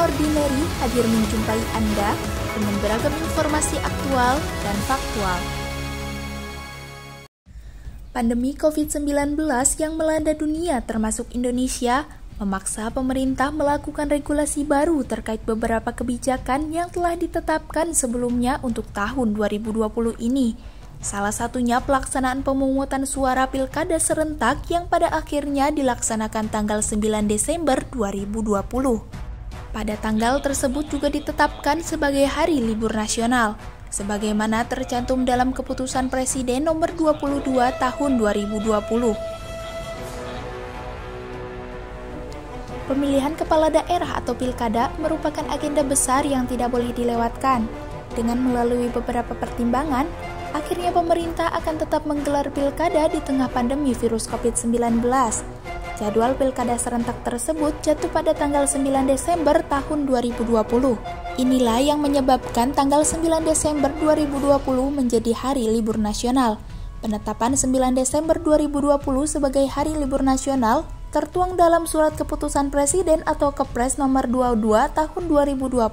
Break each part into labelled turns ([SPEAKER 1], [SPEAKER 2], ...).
[SPEAKER 1] Extraordinary hadir menjumpai Anda dengan beragam informasi aktual dan faktual. Pandemi COVID-19 yang melanda dunia termasuk Indonesia memaksa pemerintah melakukan regulasi baru terkait beberapa kebijakan yang telah ditetapkan sebelumnya untuk tahun 2020 ini. Salah satunya pelaksanaan pemungutan suara pilkada serentak yang pada akhirnya dilaksanakan tanggal 9 Desember 2020. Pada tanggal tersebut juga ditetapkan sebagai hari libur nasional, sebagaimana tercantum dalam Keputusan Presiden Nomor 22 Tahun 2020. Pemilihan kepala daerah atau pilkada merupakan agenda besar yang tidak boleh dilewatkan. Dengan melalui beberapa pertimbangan, akhirnya pemerintah akan tetap menggelar pilkada di tengah pandemi virus COVID-19. Jadwal pilkada serentak tersebut jatuh pada tanggal 9 Desember tahun 2020. Inilah yang menyebabkan tanggal 9 Desember 2020 menjadi hari libur nasional. Penetapan 9 Desember 2020 sebagai hari libur nasional tertuang dalam Surat Keputusan Presiden atau Kepres nomor 22 tahun 2020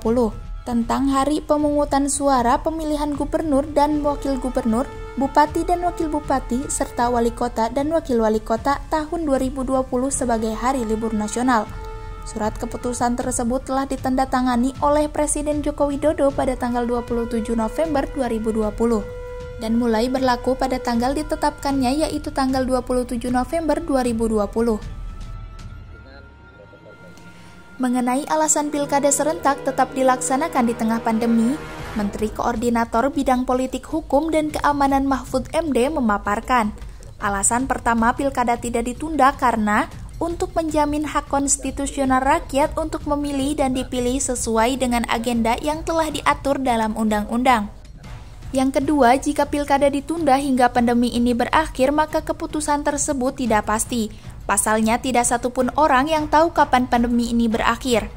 [SPEAKER 1] tentang hari pemungutan suara pemilihan gubernur dan wakil gubernur, bupati dan wakil bupati, serta wali kota dan wakil wali kota tahun 2020 sebagai hari libur nasional. Surat keputusan tersebut telah ditandatangani oleh Presiden Joko Widodo pada tanggal 27 November 2020 dan mulai berlaku pada tanggal ditetapkannya yaitu tanggal 27 November 2020. Mengenai alasan pilkada serentak tetap dilaksanakan di tengah pandemi, Menteri Koordinator Bidang Politik Hukum dan Keamanan Mahfud MD memaparkan, alasan pertama pilkada tidak ditunda karena untuk menjamin hak konstitusional rakyat untuk memilih dan dipilih sesuai dengan agenda yang telah diatur dalam undang-undang. Yang kedua, jika pilkada ditunda hingga pandemi ini berakhir, maka keputusan tersebut tidak pasti. Pasalnya, tidak satupun orang yang tahu kapan pandemi ini berakhir.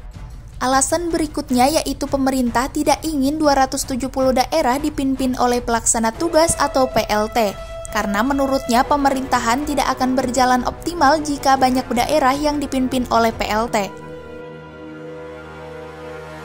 [SPEAKER 1] Alasan berikutnya yaitu pemerintah tidak ingin 270 daerah dipimpin oleh pelaksana tugas atau PLT, karena menurutnya pemerintahan tidak akan berjalan optimal jika banyak daerah yang dipimpin oleh PLT.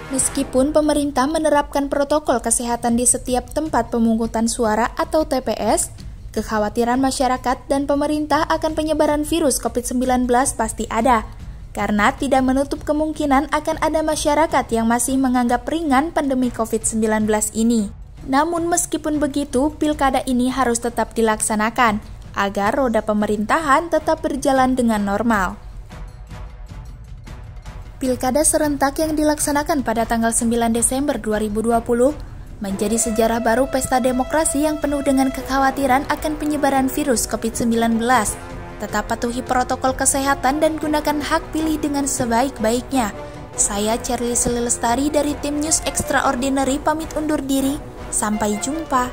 [SPEAKER 1] Meskipun pemerintah menerapkan protokol kesehatan di setiap tempat pemungutan suara atau TPS, kekhawatiran masyarakat dan pemerintah akan penyebaran virus COVID-19 pasti ada, karena tidak menutup kemungkinan akan ada masyarakat yang masih menganggap ringan pandemi COVID-19 ini. Namun meskipun begitu, pilkada ini harus tetap dilaksanakan, agar roda pemerintahan tetap berjalan dengan normal. Pilkada serentak yang dilaksanakan pada tanggal 9 Desember 2020 menjadi sejarah baru pesta demokrasi yang penuh dengan kekhawatiran akan penyebaran virus COVID-19. Tetap patuhi protokol kesehatan dan gunakan hak pilih dengan sebaik-baiknya. Saya Cherly Selilestari dari tim News Extraordinary pamit undur diri. Sampai jumpa.